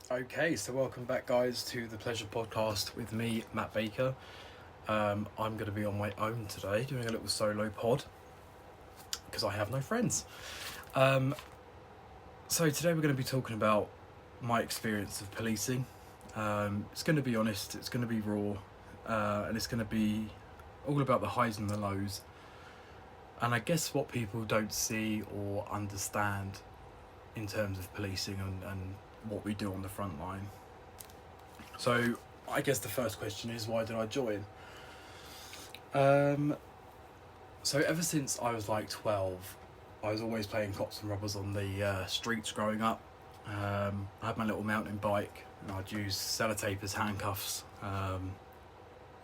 Okay, so welcome back, guys, to the Pleasure Podcast with me, Matt Baker. I'm going to be on my own today, doing a little solo pod because I have no friends. So today we're going to be talking about my experience of policing. It's going to be honest, it's going to be raw, and it's going to be all about the highs and the lows. And I guess what people don't see or understand in terms of policing and what we do on the front line. So I guess the first question is, why did I join? So ever since I was like 12, I was always playing cops and robbers on the streets growing up. I had my little mountain bike and I'd use sellotape as handcuffs.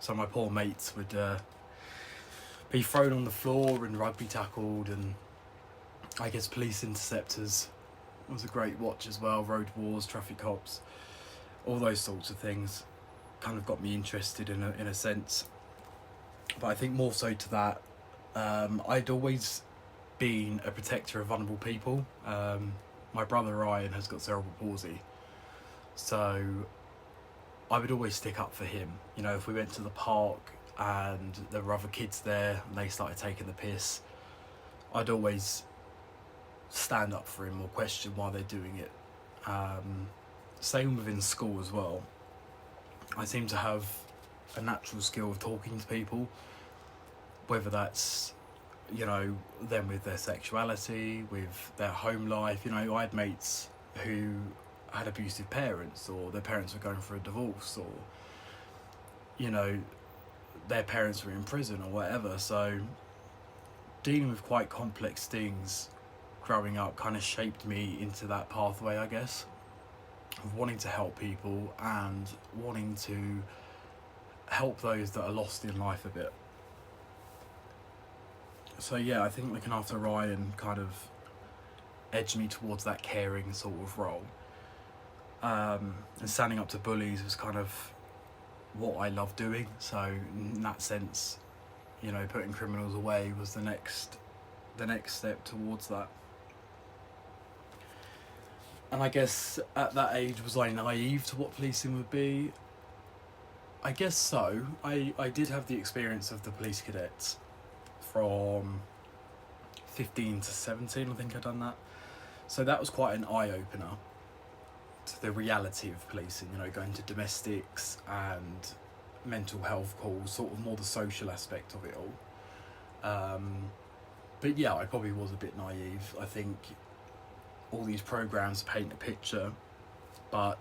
So my poor mates would be thrown on the floor and rugby tackled, and I guess police interceptors was a great watch as well. Road wars, traffic cops, all those sorts of things kind of got me interested in a sense. But I think more so to that, I'd always been a protector of vulnerable people. My brother Ryan has got cerebral palsy, so I would always stick up for him. You know, if we went to the park and there were other kids there and they started taking the piss, I'd always stand up for him or question why they're doing it. Same within school as well. I seem to have a natural skill of talking to people, whether that's, you know, them with their sexuality, with their home life. You know, I had mates who had abusive parents, or their parents were going through a divorce, or, you know, their parents were in prison or whatever. So dealing with quite complex things growing up kind of shaped me into that pathway, I guess, of wanting to help people and wanting to help those that are lost in life a bit. So yeah, I think looking after Ryan kind of edged me towards that caring sort of role. And standing up to bullies was kind of what I love doing. So in that sense, you know, putting criminals away was the next step towards that. And I guess at that age, was I naive to what policing would be? I guess so. I did have the experience of the police cadets from 15 to 17, I think I'd done that. So that was quite an eye-opener to the reality of policing, you know, going to domestics and mental health calls, sort of more the social aspect of it all. But yeah, I probably was a bit naive. I think all these programs paint a picture, but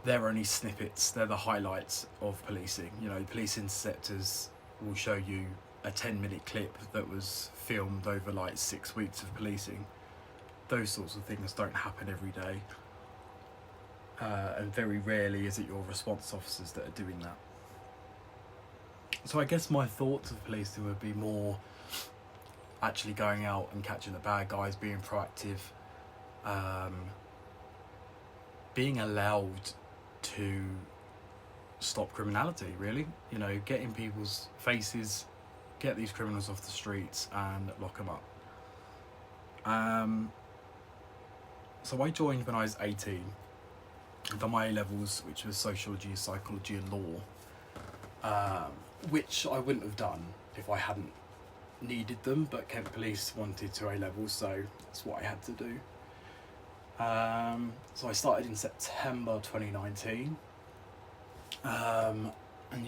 they're only snippets. They're the highlights of policing. You know, police interceptors will show you a 10-minute clip that was filmed over like 6 weeks of policing. Those sorts of things don't happen every day. And very rarely is it your response officers that are doing that. So I guess my thoughts of policing would be more actually going out and catching the bad guys, being proactive, being allowed to stop criminality, really. You know, get in people's faces, get these criminals off the streets and lock them up. So I joined when I was 18. I'd done my A-levels, which was sociology, psychology and law, which I wouldn't have done if I hadn't needed them, but Kent Police wanted 2 A-levels, so that's what I had to do. So I started in September 2019, and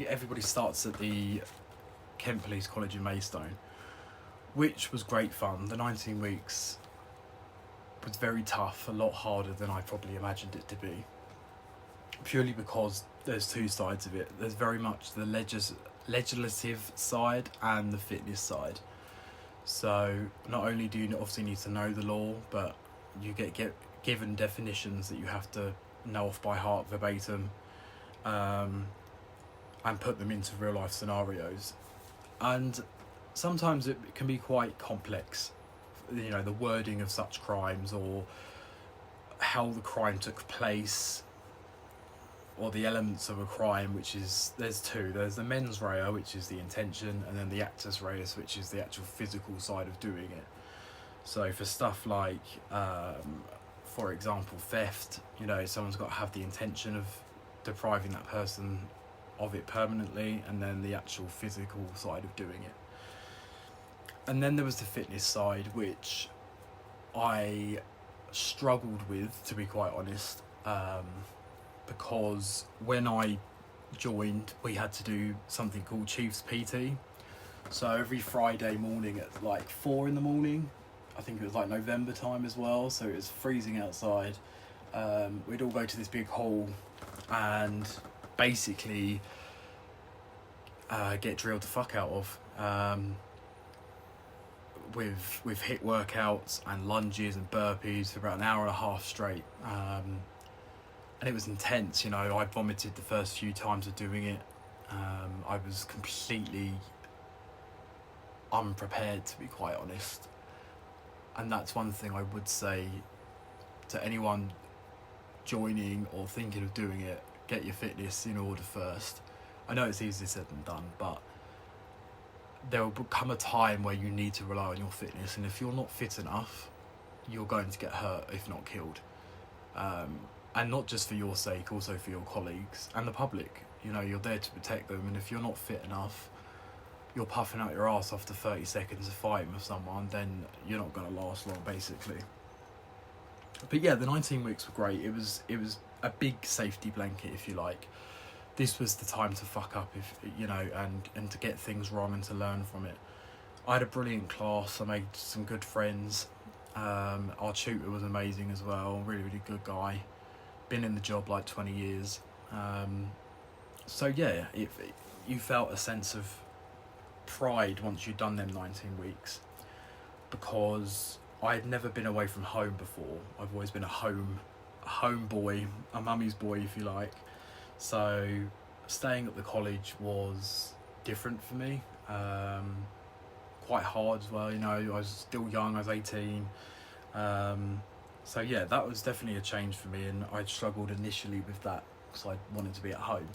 everybody starts at the Kent Police College in Maidstone, which was great fun. The 19 weeks was very tough, a lot harder than I probably imagined it to be, purely because there's 2 sides of it. There's very much the legislative side and the fitness side. So not only do you obviously need to know the law, but you get given definitions that you have to know off by heart verbatim, and put them into real life scenarios. And sometimes it can be quite complex, you know, the wording of such crimes, or how the crime took place, or the elements of a crime, which is, there's 2. There's the mens rea, which is the intention, and then the actus reus, which is the actual physical side of doing it. So for stuff like for example, theft. You know, someone's got to have the intention of depriving that person of it permanently, and then the actual physical side of doing it. And then there was the fitness side, which I struggled with, to be quite honest, because when I joined, we had to do something called Chiefs PT. So every Friday morning at like 4 in the morning, I think it was like November time as well, so it was freezing outside, we'd all go to this big hall and basically get drilled the fuck out of, with HIIT workouts and lunges and burpees for about an hour and a half straight, and it was intense. You know, I vomited the first few times of doing it. I was completely unprepared, to be quite honest, and that's one thing I would say to anyone joining or thinking of doing it: get your fitness in order first. I know it's easier said than done, but there will come a time where you need to rely on your fitness, and if you're not fit enough, you're going to get hurt, if not killed. And not just for your sake, also for your colleagues and the public. You know, you're there to protect them, and if you're not fit enough, you're puffing out your ass after 30 seconds of fighting with someone, then you're not going to last long, basically. But yeah, the 19 weeks were great. It was a big safety blanket, if you like. This was the time to fuck up, if you know, and to get things wrong and to learn from it. I had a brilliant class. I made some good friends. Our tutor was amazing as well. Really, really good guy. Been in the job like 20 years. So yeah, you felt a sense of pride once you'd done them 19 weeks, because I had never been away from home before. I've always been a home boy, a mummy's boy, if you like. So staying at the college was different for me, quite hard as well. You know, I was still young, I was 18. So yeah, that was definitely a change for me, and I struggled initially with that because I wanted to be at home.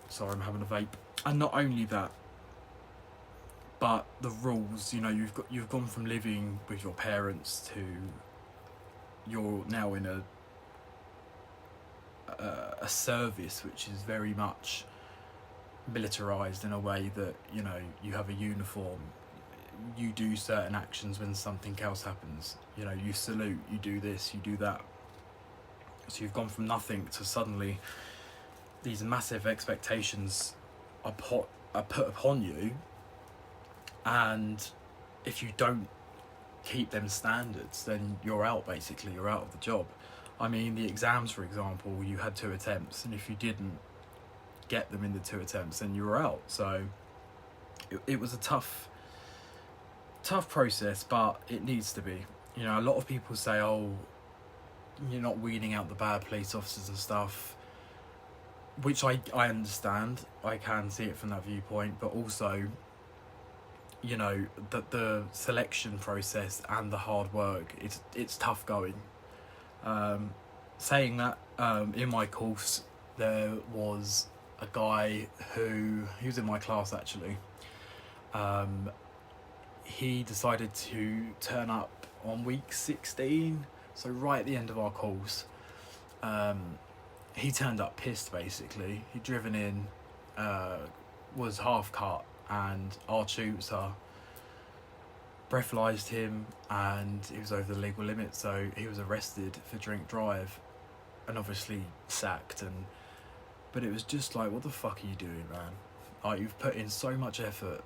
Sorry, I'm having a vape. And not only that, but the rules. You know, you've gone from living with your parents to you're now in a service which is very much militarized in a way that, you know, you have a uniform, you do certain actions when something else happens, you know, you salute, you do this, you do that. So you've gone from nothing to suddenly these massive expectations are put upon you, and if you don't keep them standards, then you're out, basically. You're out of the job. I mean, the exams, for example, you had 2 attempts, and if you didn't get them in the 2 attempts, then you were out. So it was a tough process, but it needs to be. You know, a lot of people say, oh, you're not weeding out the bad police officers and stuff, which I understand. I can see it from that viewpoint, but also, you know, the selection process and the hard work, it's tough going. Saying that, in my course there was a guy he was in my class actually. He decided to turn up on week 16, so right at the end of our course. He turned up pissed, basically. He'd driven in, was half cut, and our tutor breathalyzed him, and he was over the legal limit, so he was arrested for drink drive and obviously sacked. But it was just like, what the fuck are you doing, man? Like, you've put in so much effort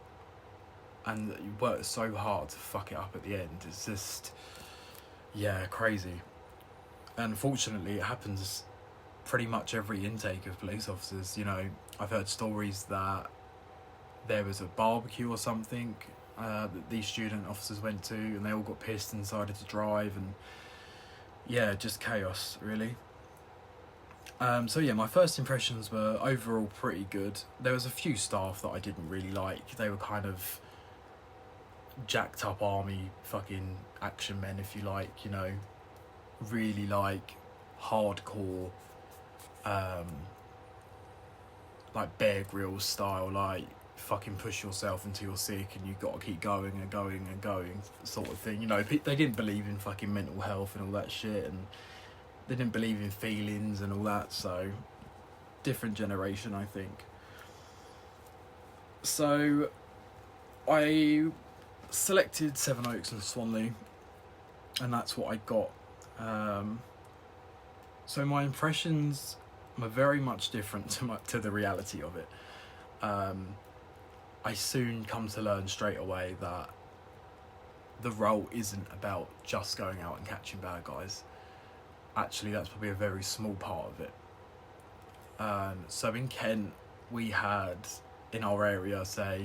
and you worked so hard to fuck it up at the end. It's just, yeah, crazy. And fortunately it happens pretty much every intake of police officers. You know, I've heard stories that there was a barbecue or something that these student officers went to, and they all got pissed and decided to drive, and yeah, just chaos, really. So yeah, my first impressions were overall pretty good. There was a few staff that I didn't really like. They were kind of jacked up army fucking action men, if you like, you know, really like hardcore, like Bear Grylls style, like fucking push yourself until you're sick and you've got to keep going and going and going sort of thing. You know, they didn't believe in fucking mental health and all that shit, and they didn't believe in feelings and all that, so different generation, I think. So I selected Sevenoaks and Swanley, and that's what I got. So my impressions were very much different to the reality of it. I soon come to learn straight away that the role isn't about just going out and catching bad guys. Actually, that's probably a very small part of it. So in Kent, we had in our area, say,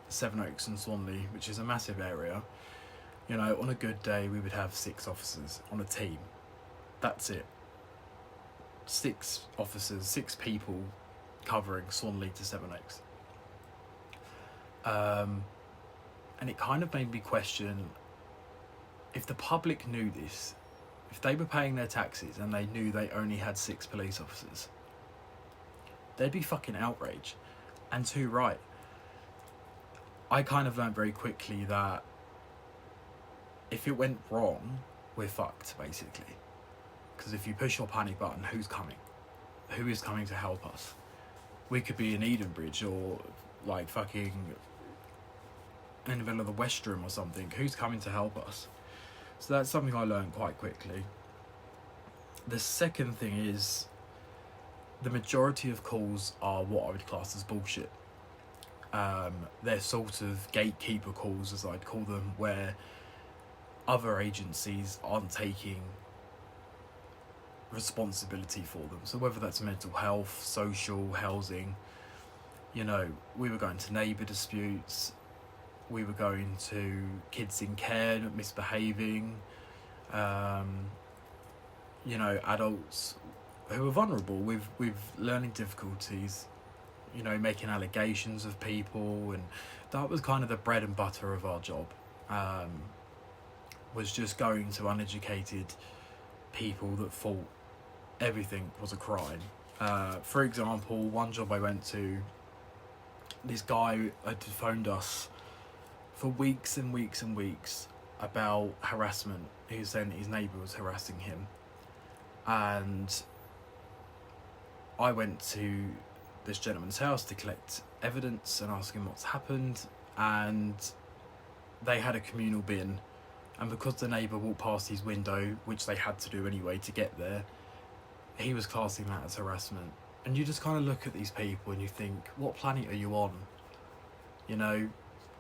Sevenoaks and Swanley, which is a massive area. You know, on a good day, we would have 6 officers on a team. That's it. 6 officers, 6 people covering Swanley to Sevenoaks. And it kind of made me question, if the public knew this, if they were paying their taxes and they knew they only had 6 police officers, they'd be fucking outraged. And too right. I kind of learned very quickly that if it went wrong, we're fucked, basically. Because if you push your panic button, who's coming? Who is coming to help us? We could be in Edenbridge or like fucking in the middle of the West Room or something. Who's coming to help us? So that's something I learned quite quickly. The second thing is, the majority of calls are what I would class as bullshit. They're sort of gatekeeper calls, as I'd call them, where other agencies aren't taking responsibility for them. So whether that's mental health, social, housing, you know, we were going to neighbour disputes, we were going to kids in care misbehaving, you know, adults who are vulnerable with learning difficulties, you know, making allegations of people, and that was kind of the bread and butter of our job. Was just going to uneducated people that thought everything was a crime. For example, one job I went to, this guy had phoned us for weeks and weeks and weeks about harassment. He was saying his neighbour was harassing him, and I went to this gentleman's house to collect evidence and ask him what's happened, and they had a communal bin, and because the neighbour walked past his window, which they had to do anyway to get there, he was classing that as harassment. And you just kind of look at these people and you think, what planet are you on? You know,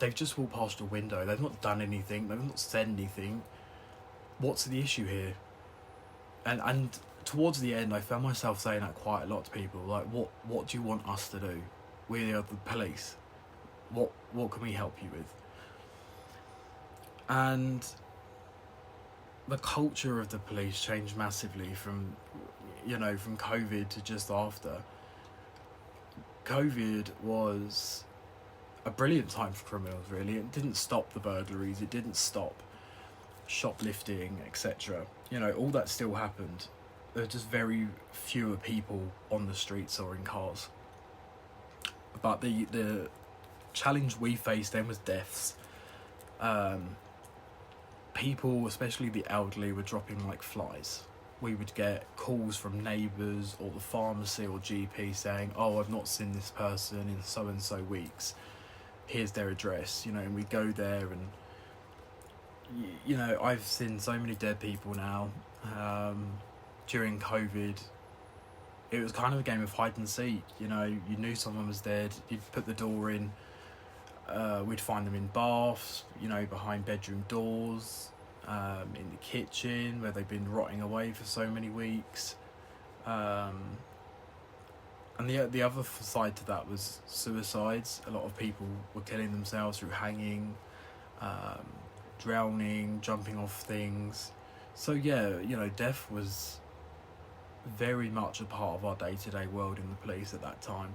they've just walked past your window, they've not done anything, they've not said anything. What's the issue here? And towards the end, I found myself saying that quite a lot to people, like, what do you want us to do? We are the police. What can we help you with? And the culture of the police changed massively from, you know, from COVID to just after. COVID was a brilliant time for criminals, really. It didn't stop the burglaries, it didn't stop shoplifting, etc. You know, all that still happened. There were just very fewer people on the streets or in cars. But the challenge we faced then was deaths. People, especially the elderly, were dropping like flies. We would get calls from neighbours or the pharmacy or GP saying, oh, I've not seen this person in so and so weeks, here's their address, you know, and we go there, and you know, I've seen so many dead people now. During COVID, it was kind of a game of hide and seek. You know, you knew someone was dead, you'd put the door in, we'd find them in baths, you know, behind bedroom doors, in the kitchen where they've been rotting away for so many weeks. And the other side to that was suicides. A lot of people were killing themselves through hanging, drowning, jumping off things. So yeah, you know, death was very much a part of our day-to-day world in the police at that time.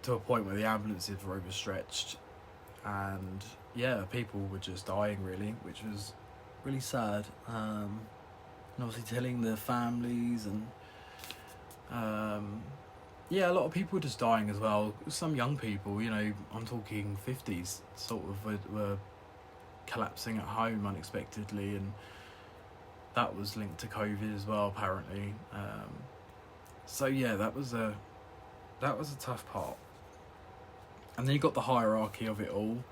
To a point where the ambulances were overstretched, and yeah, people were just dying, really, which was really sad. And obviously telling their families, and yeah, a lot of people just dying as well. Some young people, you know, I'm talking 50s, sort of were collapsing at home unexpectedly, and that was linked to COVID as well, apparently. So yeah, that was a tough part. And then you got the hierarchy of it all.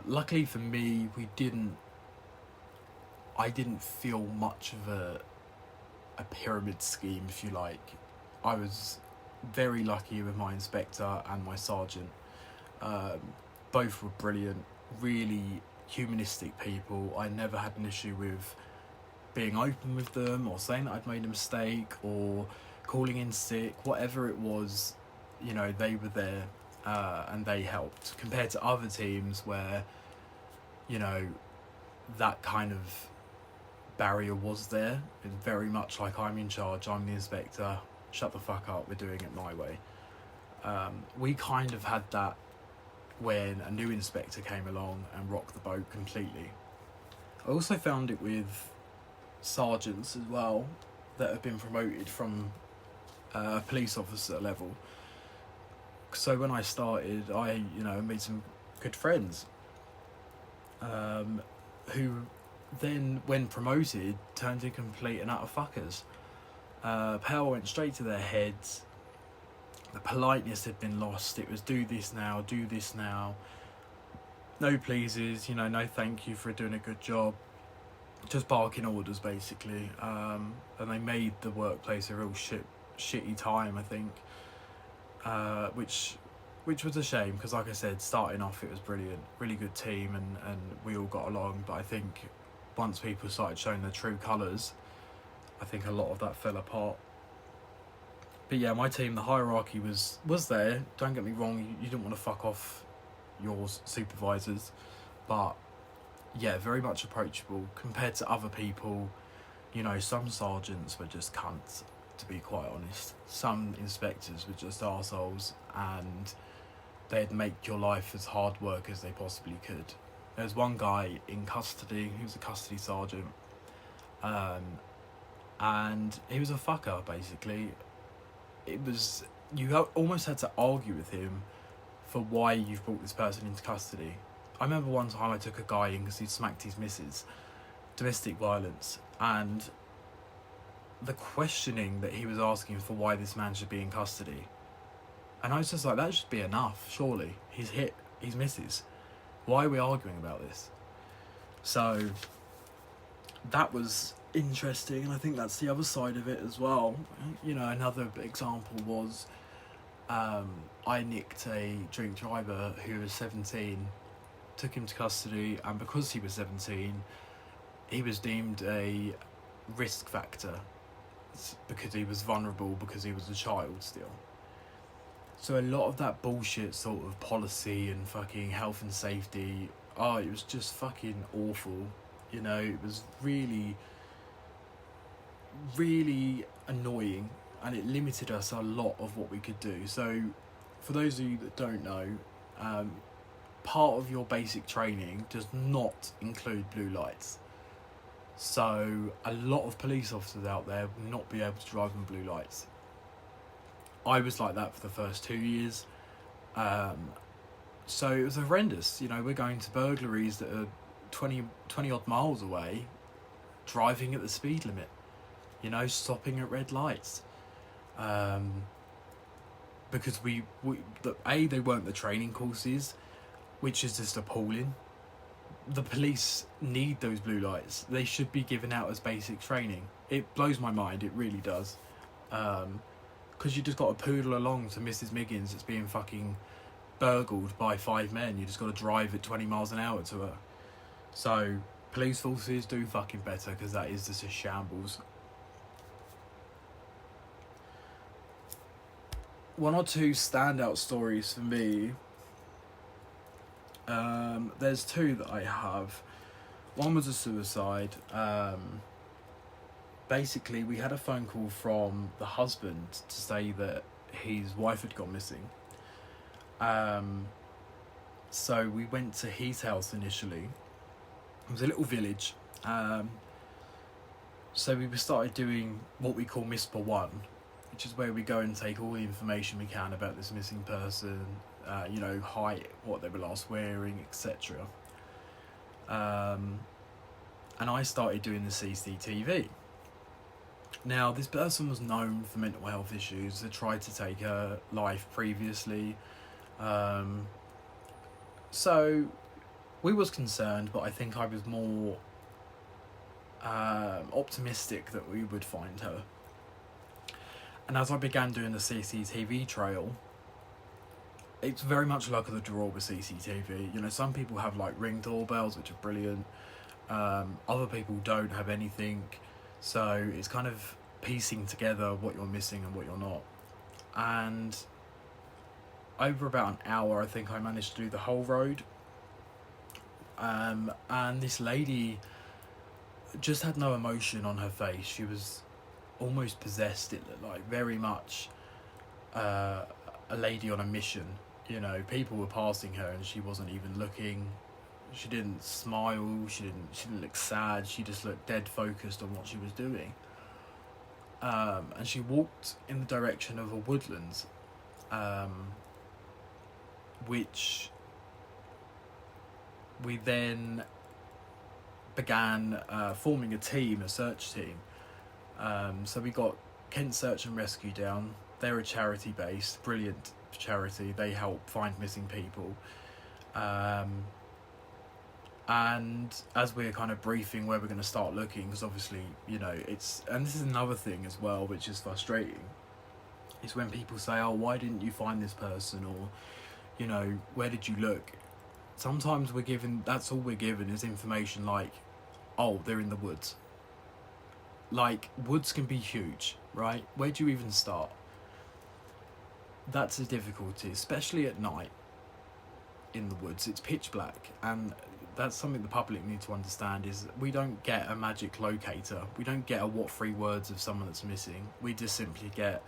Luckily for me, I didn't feel much of a pyramid scheme, if you like. I was very lucky with my inspector and my sergeant. Both were brilliant, really humanistic people. I never had an issue with being open with them or saying that I'd made a mistake or calling in sick, whatever it was. You know, they were there, and they helped, compared to other teams where, you know, that kind of barrier was there. It's very much like, I'm in charge, I'm the inspector, shut the fuck up, we're doing it my way. We kind of had that when a new inspector came along and rocked the boat completely. I also found it with sergeants as well that have been promoted from police officer level. So when I started, I, you know, made some good friends, who then, when promoted, turned into complete and utter fuckers. Power went straight to their heads. The politeness had been lost. It was do this now, no pleases, you know, no thank you for doing a good job, just barking orders basically. And they made the workplace a real shitty time, I think, which was a shame, because like I said, starting off it was brilliant, really good team, and we all got along. But I think once people started showing their true colours, I think a lot of that fell apart. But yeah, my team, the hierarchy was there. Don't get me wrong, you didn't want to fuck off your supervisors, but yeah, very much approachable compared to other people. You know, some sergeants were just cunts, to be quite honest. Some inspectors were just arseholes, and they'd make your life as hard work as they possibly could. There's one guy in custody, he was a custody sergeant, and he was a fucker, basically. It was, you almost had to argue with him for why you've brought this person into custody. I remember one time I took a guy in because he'd smacked his missus, domestic violence, and the questioning that he was asking for why this man should be in custody, and I was just like, that should be enough, surely. He's hit his missus. Why are we arguing about this? So that was interesting, and I think that's the other side of it as well. You know, another example was, I nicked a drink driver who was 17, took him to custody, and because he was 17, he was deemed a risk factor because he was vulnerable, because he was a child still. So a lot of that bullshit sort of policy and fucking health and safety, it was just fucking awful. You know, it was really, really annoying, and it limited us a lot of what we could do. So for those of you that don't know, part of your basic training does not include blue lights. So a lot of police officers out there will not be able to drive on blue lights. I was like that for the first 2 years. So it was horrendous. You know, we're going to burglaries that are 20 odd miles away, driving at the speed limit, you know, stopping at red lights. Because they weren't the training courses, which is just appalling. The police need those blue lights. They should be given out as basic training. It blows my mind, it really does. Because you just got to poodle along to Mrs. Miggins that's being fucking burgled by 5 men. You just got to drive at 20 miles an hour to her. So police forces, do fucking better, because that is just a shambles. One or two standout stories for me. There's two that I have. One was a suicide. Basically, we had a phone call from the husband to say that his wife had gone missing. So we went to his house initially. It was a little village. So we started doing what we call MISPA 1, which is where we go and take all the information we can about this missing person, you know, height, what they were last wearing, etc. And I started doing the CCTV. Now, this person was known for mental health issues. They tried to take her life previously. So we was concerned, but I think I was more optimistic that we would find her. And as I began doing the CCTV trail, it's very much luck of the draw with CCTV. You know, some people have like Ring doorbells, which are brilliant. Other people don't have anything. So it's kind of piecing together what you're missing and what you're not. And over about an hour, I think I managed to do the whole road. And this lady just had no emotion on her face. She was almost possessed, it looked like, very much a lady on a mission. You know, people were passing her and she wasn't even looking. She didn't smile, she didn't look sad, she just looked dead focused on what she was doing. And she walked in the direction of a woodlands, which we then began forming a team, a search team. So we got Kent Search and Rescue down. They're a charity based, brilliant charity. They help find missing people. And as we're kind of briefing where we're going to start looking, because obviously, you know, and this is another thing as well, which is frustrating, is when people say, oh, why didn't you find this person? Or, you know, where did you look? Sometimes that's all we're given is information like, oh, they're in the woods. Like, woods can be huge, right? Where do you even start? That's a difficulty, especially at night in the woods. It's pitch black, and that's something the public need to understand, is we don't get a magic locator. We don't get a what 3 words of someone that's missing. We just simply get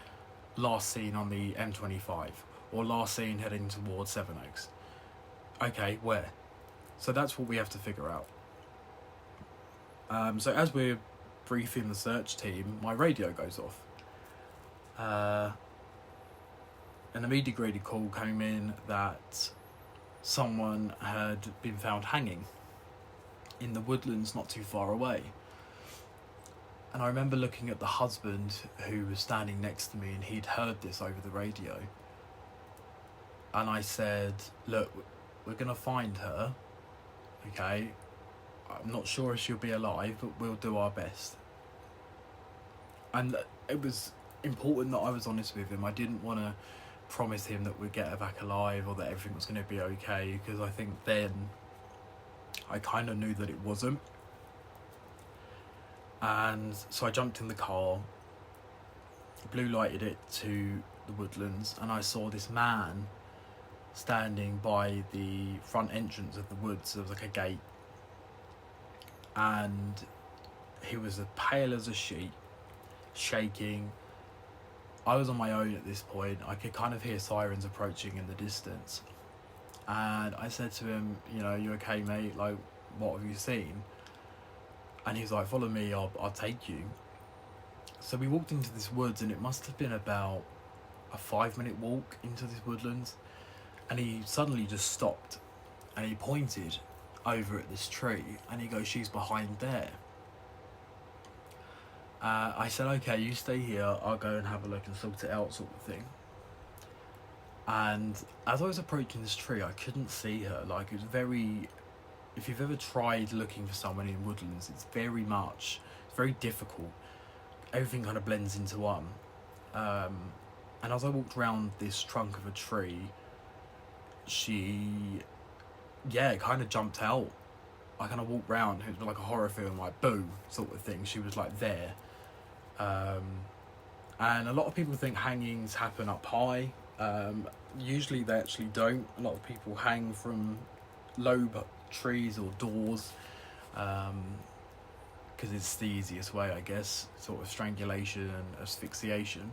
last seen on the M25 or last seen heading towards Sevenoaks. Okay, where? So that's what we have to figure out. So as we're briefing the search team, my radio goes off. An immediate graded call came in that someone had been found hanging in the woodlands not too far away. And I remember looking at the husband who was standing next to me, and he'd heard this over the radio. And I said, look, we're going to find her, okay? I'm not sure if she'll be alive, but we'll do our best. And it was important that I was honest with him. I didn't want to promise him that we'd get her back alive or that everything was going to be okay, because I think then I kind of knew that it wasn't. And so I jumped in the car, blue lighted it to the woodlands, and I saw this man standing by the front entrance of the woods. There was like a gate, and he was as pale as a sheet, shaking. I was on my own at this point. I could kind of hear sirens approaching in the distance. And I said to him, you know, you okay, mate? Like, what have you seen? And he's like, follow me, I'll take you. So we walked into this woods, and it must have been about a 5-minute walk into this woodlands. And he suddenly just stopped, and he pointed over at this tree, and he goes, she's behind there. I said, okay, you stay here, I'll go and have a look and sort it out, sort of thing. And as I was approaching this tree, I couldn't see her. Like, it was very, if you've ever tried looking for someone in woodlands, it's very difficult. Everything kind of blends into one. And as I walked around this trunk of a tree, she, kind of jumped out. I kind of walked round, it was like a horror film, like boom, sort of thing. She was like there. And a lot of people think hangings happen up high. Usually they actually don't. A lot of people hang from low trees or doors, because it's the easiest way, I guess, sort of strangulation and asphyxiation.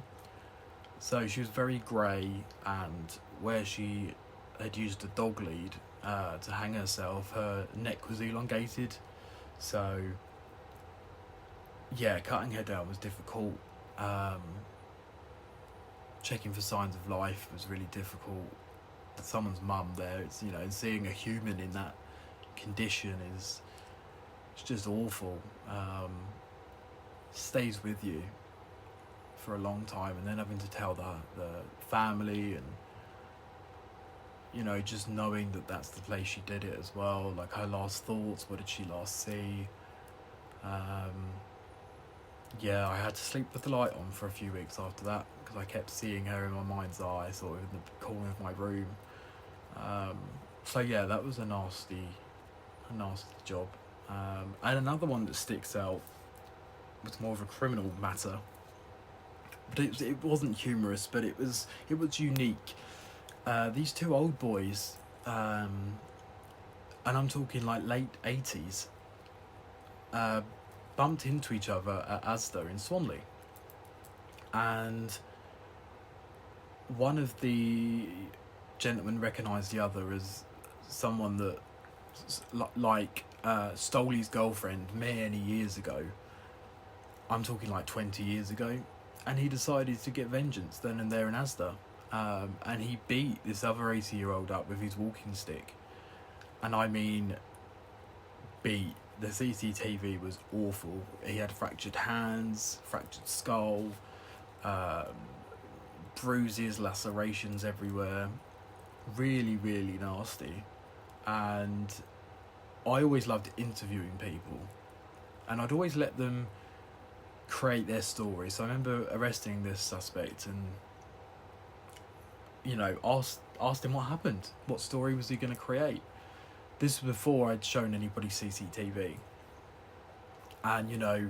So she was very grey, and where she had used a dog lead to hang herself, her neck was elongated. So cutting her down was difficult. checking for signs of life was really difficult. Someone's mum there, it's, you know, and seeing a human in that condition is, it's just awful. Stays with you for a long time, and then having to tell the family, and you know, just knowing that that's the place she did it as well, like her last thoughts, what did she last see. Yeah, I had to sleep with the light on for a few weeks after that, because I kept seeing her in my mind's eye, sort of in the corner of my room. So yeah, that was a nasty job. And another one that sticks out was more of a criminal matter, but it wasn't humorous, but it was unique. These two old boys, and I'm talking like late 80s, bumped into each other at Asda in Swanley, and one of the gentlemen recognised the other as someone that stole his girlfriend many years ago. I'm talking like 20 years ago, and he decided to get vengeance then and there in Asda. And he beat this other 80-year-old up with his walking stick. And I mean, beat. The CCTV was awful. He had fractured hands, fractured skull, bruises, lacerations everywhere. Really, really nasty. And I always loved interviewing people, and I'd always let them create their story. So I remember arresting this suspect and, you know, asked him what happened. What story was he going to create? This was before I'd shown anybody CCTV. And, you know,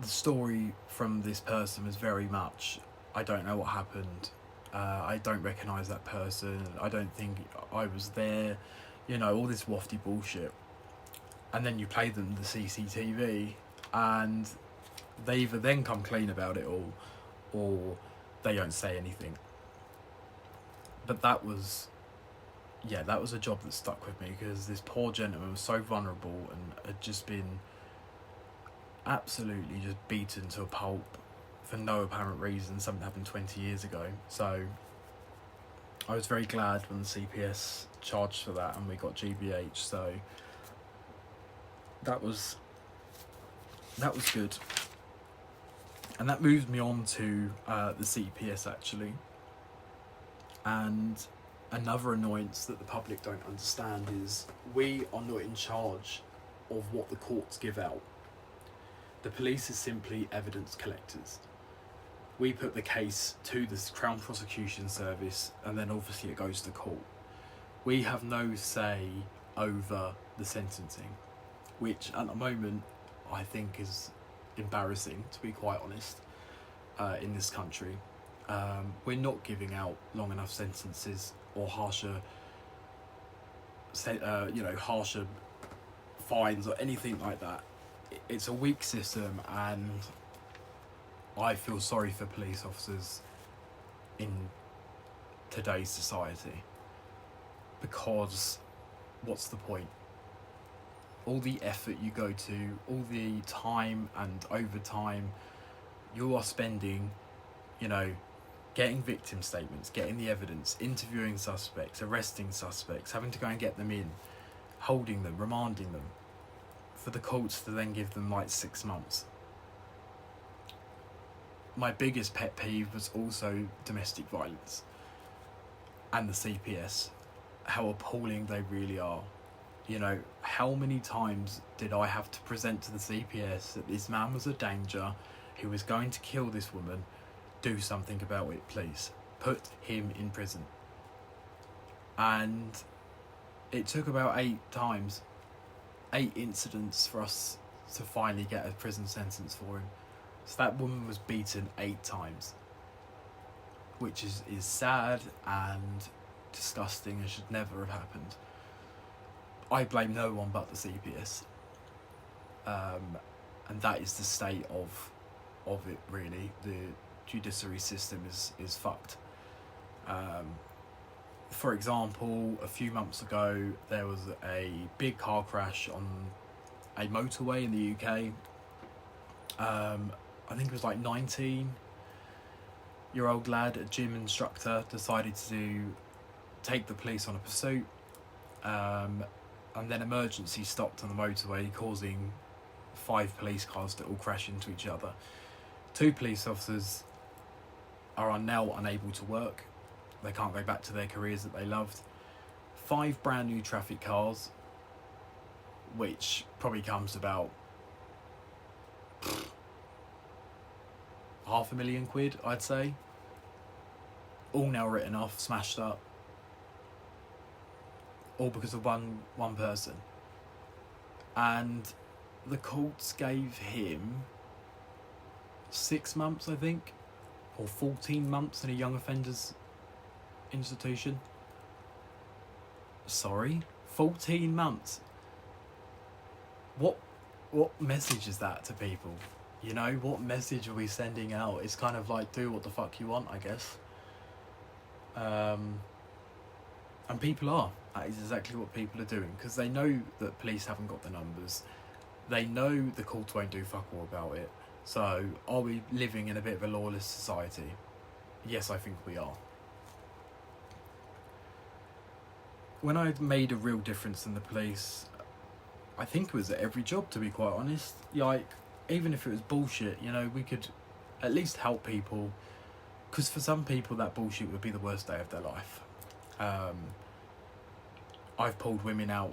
the story from this person was very much, I don't know what happened. I don't recognise that person. I don't think I was there. You know, all this wafty bullshit. And then you play them the CCTV, and they either then come clean about it all, or they don't say anything. But that was a job that stuck with me, because this poor gentleman was so vulnerable and had just been absolutely just beaten to a pulp for no apparent reason. Something happened 20 years ago. So I was very glad when the CPS charged for that and we got GBH. So that was good. And that moves me on to the CPS actually. And another annoyance that the public don't understand is we are not in charge of what the courts give out. The police is simply evidence collectors. We put the case to the Crown Prosecution Service, and then obviously it goes to court. We have no say over the sentencing, which at the moment I think is embarrassing, to be quite honest, in this country. We're not giving out long enough sentences or harsher fines or anything like that. It's a weak system, and I feel sorry for police officers in today's society, because what's the point? All the effort you go to, all the time and overtime you are spending, you know, getting victim statements, getting the evidence, interviewing suspects, arresting suspects, having to go and get them in, holding them, remanding them, for the courts to then give them like 6 months. My biggest pet peeve was also domestic violence and the CPS, how appalling they really are. You know, how many times did I have to present to the CPS that this man was a danger, who was going to kill this woman? Do something about it, please. Put him in prison. And it took about 8 times, 8 incidents for us to finally get a prison sentence for him. So that woman was beaten 8 times, which is sad and disgusting and should never have happened. I blame no one but the CPS. And that is the state of it, really. The judiciary system is fucked. For example, a few months ago there was a big car crash on a motorway in the UK. I think it was like 19 20-year-old lad, a gym instructor, decided to take the police on a pursuit, and then emergency stopped on the motorway, causing 5 police cars to all crash into each other. 2 police officers are now unable to work. They can't go back to their careers that they loved. 5 brand new traffic cars, which probably comes to about £500,000, I'd say. All now written off, smashed up. All because of one person. And the courts gave him 6 months, I think, or 14 months in a young offenders institution. Sorry, 14 months. What message is that to people? You know, what message are we sending out? It's kind of like, do what the fuck you want, I guess. And people are. That is exactly what people are doing, because they know that police haven't got the numbers. They know the courts won't do fuck all about it. So, are we living in a bit of a lawless society? Yes, I think we are. When I made a real difference in the police, I think it was at every job, to be quite honest. Like, even if it was bullshit, you know, we could at least help people. Because for some people, that bullshit would be the worst day of their life. I've pulled women and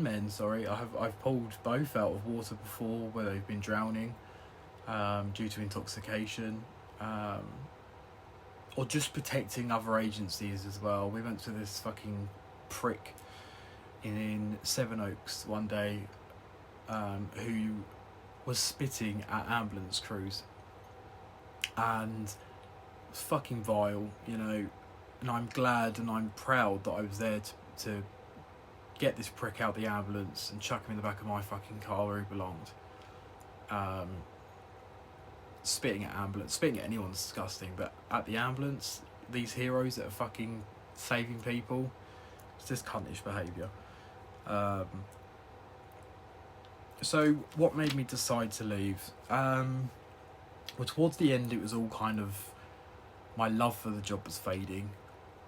men, sorry. I've pulled both out of water before where they've been drowning due to intoxication, or just protecting other agencies as well. We went to this fucking prick in Sevenoaks one day who was spitting at ambulance crews, and it was fucking vile, you know. And I'm glad and I'm proud that I was there to get this prick out the ambulance and chuck him in the back of my fucking car where he belonged. Spitting at anyone's disgusting, but at the ambulance, these heroes that are fucking saving people, it's just cuntish behaviour. So what made me decide to leave? Well, towards the end, it was all kind of, my love for the job was fading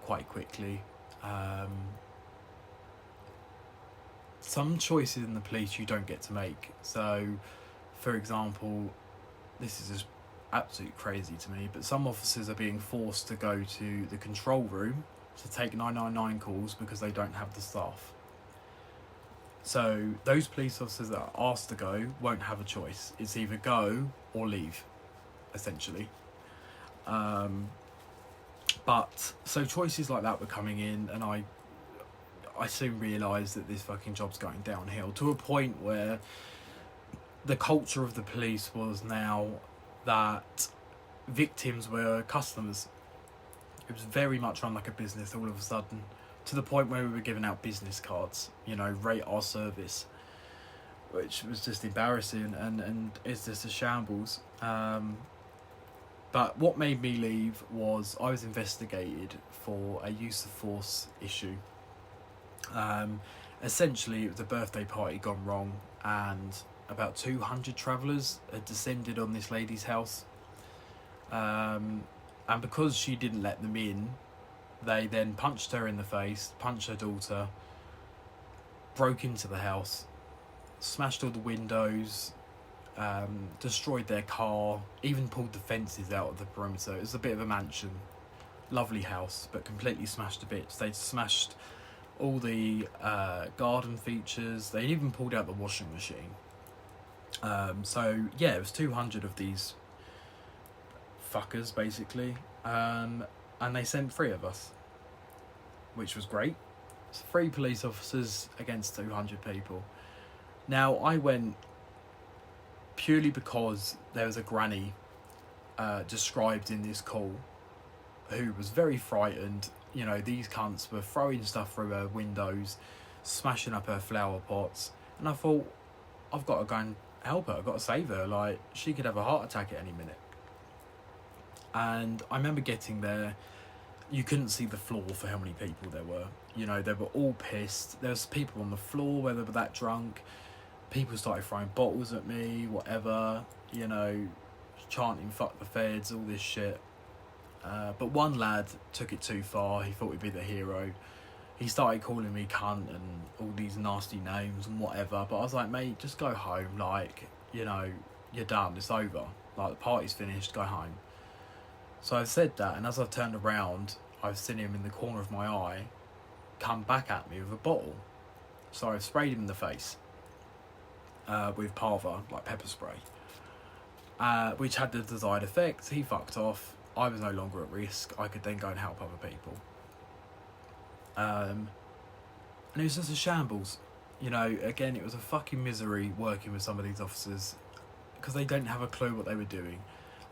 quite quickly. Some choices in the police you don't get to make. So, for example, this is just absolutely crazy to me, but some officers are being forced to go to the control room to take 999 calls because they don't have the staff. So those police officers that are asked to go won't have a choice. It's either go or leave, essentially. But so choices like that were coming in, and I soon realised that this fucking job's going downhill to a point where the culture of the police was now that victims were customers. It was very much run like a business all of a sudden, to the point where we were giving out business cards, you know, rate our service, which was just embarrassing and is just a shambles. But what made me leave was I was investigated for a use of force issue. Essentially, it was a birthday party gone wrong, and about 200 travellers had descended on this lady's house. And because she didn't let them in, they then punched her in the face, punched her daughter, broke into the house, smashed all the windows, destroyed their car, even pulled the fences out of the perimeter. It was a bit of a mansion, lovely house, but completely smashed to bits. They smashed all the garden features. They even pulled out the washing machine. So yeah, it was 200 of these fuckers basically, and they sent 3 of us, which was great. It's 3 police officers against 200 people. Now I went purely because there was a granny described in this call who was very frightened. You know, these cunts were throwing stuff through her windows, smashing up her flower pots, and I thought, I've got to go and help her, I've got to save her, like, she could have a heart attack at any minute. And I remember getting there, you couldn't see the floor for how many people there were. You know, they were all pissed. There was people on the floor where they were that drunk. People started throwing bottles at me, whatever, you know, chanting "fuck the feds," all this shit. But one lad took it too far. He thought he'd be the hero. He started calling me cunt and all these nasty names and whatever. But I was like, mate, just go home. Like, you know, you're done. It's over. Like, the party's finished. Go home. So I said that, and as I've turned around, I've seen him in the corner of my eye come back at me with a bottle. So I've sprayed him in the face with Parva, like pepper spray, which had the desired effect. He fucked off. I was no longer at risk. I could then go and help other people. And it was just a shambles. You know, again, it was a fucking misery working with some of these officers because they don't have a clue what they were doing.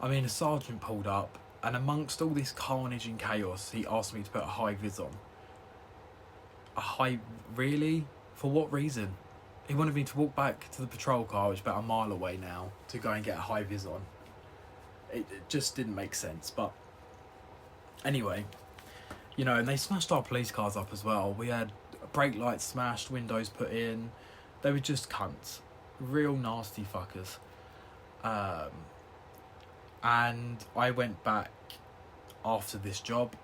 I mean, a sergeant pulled up, and amongst all this carnage and chaos, he asked me to put a high vis on. A high... Really? For what reason? He wanted me to walk back to the patrol car, which is about a mile away now, to go and get a high vis on. It just didn't make sense, but... Anyway, you know, and they smashed our police cars up as well. We had brake lights smashed, windows put in. They were just cunts. Real nasty fuckers. And I went back after this job,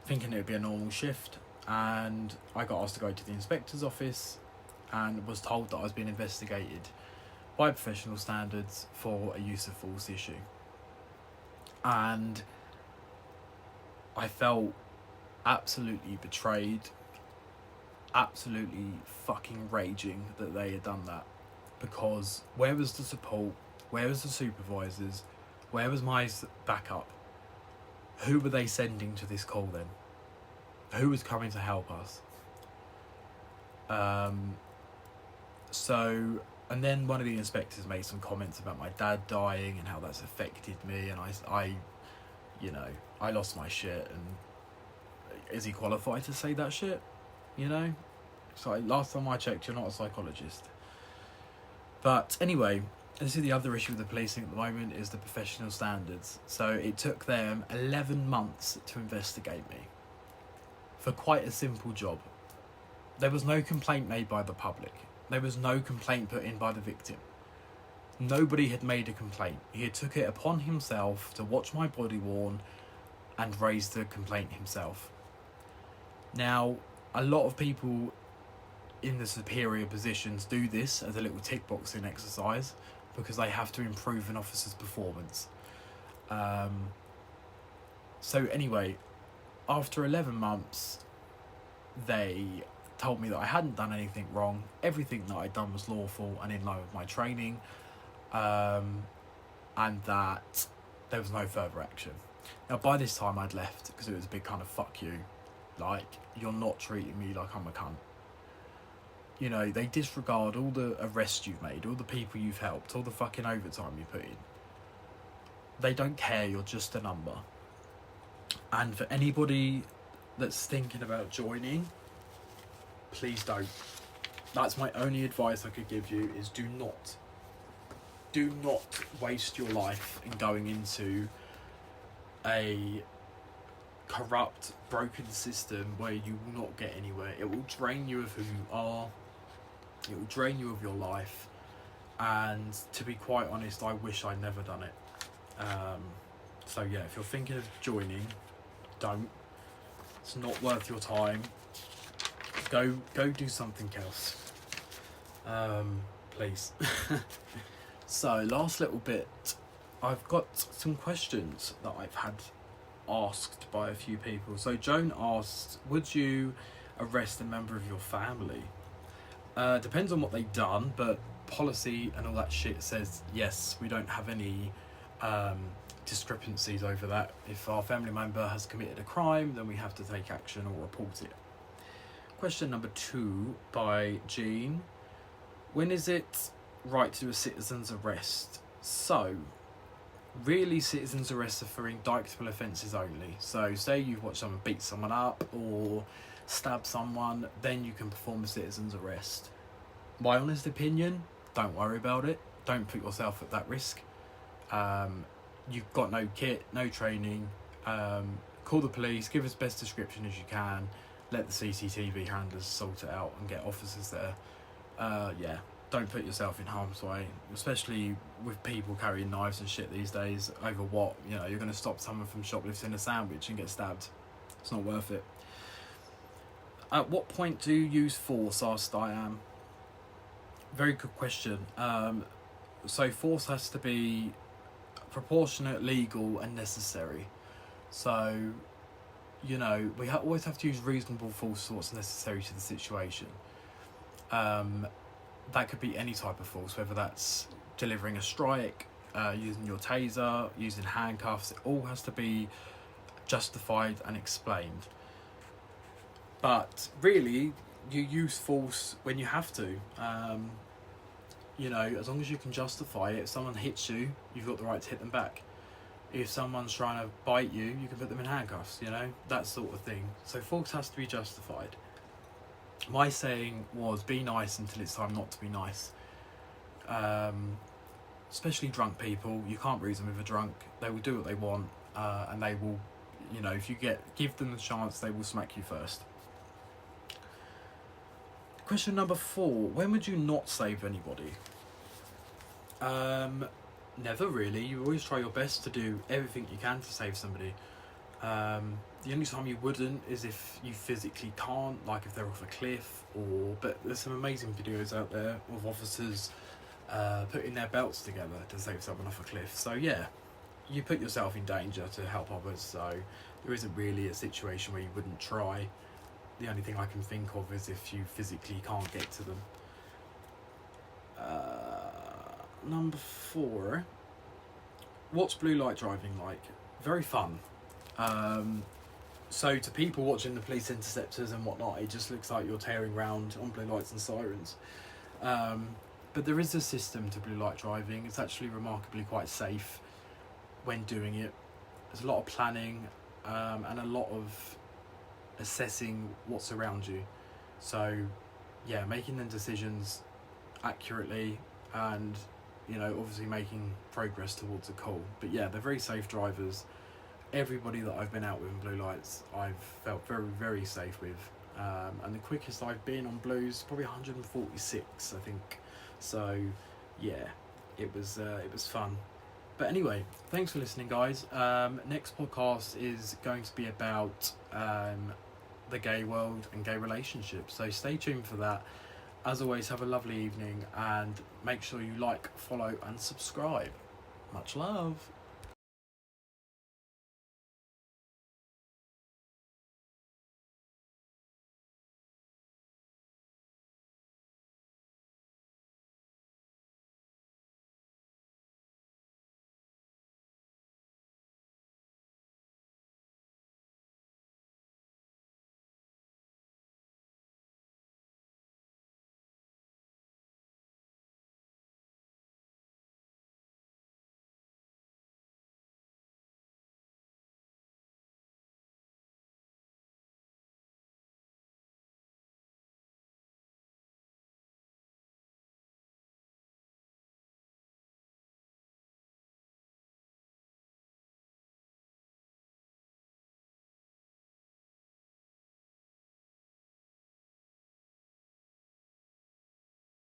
thinking it would be a normal shift, and I got asked to go to the inspector's office and was told that I was being investigated by professional standards for a use of force issue. And I felt absolutely betrayed, absolutely fucking raging that they had done that, because where was the support? Where was the supervisors? Where was my backup? Who were they sending to this call then? Who was coming to help us? And then one of the inspectors made some comments about my dad dying and how that's affected me, and I you know, I lost my shit. And is he qualified to say that shit? You know? So last time I checked, you're not a psychologist. But anyway, this is the other issue with the policing at the moment, is the professional standards. So it took them 11 months to investigate me for quite a simple job. There was no complaint made by the public. There was no complaint put in by the victim. Nobody had made a complaint. He had took it upon himself to watch my body worn and raise the complaint himself. Now, a lot of people in the superior positions do this as a little tick boxing exercise because they have to improve an officer's performance. So anyway, after 11 months, they told me that I hadn't done anything wrong. Everything that I'd done was lawful and in line with my training, and that there was no further action. Now, by this time I'd left because it was a big kind of fuck you. Like, you're not treating me like I'm a cunt. You know, they disregard all the arrests you've made, all the people you've helped, all the fucking overtime you put in. They don't care, you're just a number. And for anybody that's thinking about joining, please don't. That's my only advice I could give you, is do not waste your life in going into a corrupt, broken system where you will not get anywhere. It will drain you of who you are. It will drain you of your life. And to be quite honest, I wish I'd never done it. So yeah, if you're thinking of joining, don't. It's not worth your time. Go do something else. Please. So, last little bit. I've got some questions that I've had asked by a few people. So Joan asked, would you arrest a member of your family? Depends on what they've done, but policy and all that shit says yes, we don't have any discrepancies over that. If our family member has committed a crime, then we have to take action or report it. Question number 2 by Jean. When is it right to do a citizen's arrest? So, really, citizen's arrests are for indictable offences only. So, say you've watched someone beat someone up or stab someone, then you can perform a citizen's arrest. My honest opinion, don't worry about it. Don't put yourself at that risk. You've got no kit, no training. Call the police, give us best description as you can. Let the CCTV handlers sort it out and get officers there. Yeah, don't put yourself in harm's way, especially with people carrying knives and shit these days. Over what? You know, you're going to stop someone from shoplifting a sandwich and get stabbed. It's not worth it. At what point do you use force? Asked Diane. Very good question. So force has to be proportionate, legal and necessary. So, you know, we always have to use reasonable force what's necessary to the situation. That could be any type of force, whether that's delivering a strike, using your taser, using handcuffs. It all has to be justified and explained. But really, you use force when you have to. You know, as long as you can justify it. If someone hits you, you've got the right to hit them back. If someone's trying to bite you, you can put them in handcuffs, you know, that sort of thing. So force has to be justified. My saying was, be nice until it's time not to be nice. Especially drunk people, you can't reason with a drunk. They will do what they want, and they will, you know, if you give them the chance, they will smack you first. Question number 4, when would you not save anybody? Never really. You always try your best to do everything you can to save somebody. The only time you wouldn't is if you physically can't, like if they're off a cliff, but there's some amazing videos out there of officers putting their belts together to save someone off a cliff. So yeah, you put yourself in danger to help others, so there isn't really a situation where you wouldn't try. The only thing I can think of is if you physically can't get to them. Number 4, what's blue light driving like? Very fun. So to people watching the police interceptors and whatnot, it just looks like you're tearing around on blue lights and sirens. But there is a system to blue light driving. It's actually remarkably quite safe when doing it. There's a lot of planning and a lot of assessing what's around you. So yeah, making them decisions accurately and, you know, obviously making progress towards a goal. But yeah, they're very safe drivers. Everybody that I've been out with in blue lights, I've felt very, very safe with. And the quickest I've been on blues, probably 146, I think. So yeah, it was fun. But anyway, thanks for listening, guys. Next podcast is going to be about the gay world and gay relationships. So stay tuned for that. As always, have a lovely evening and make sure you like, follow and subscribe. Much love.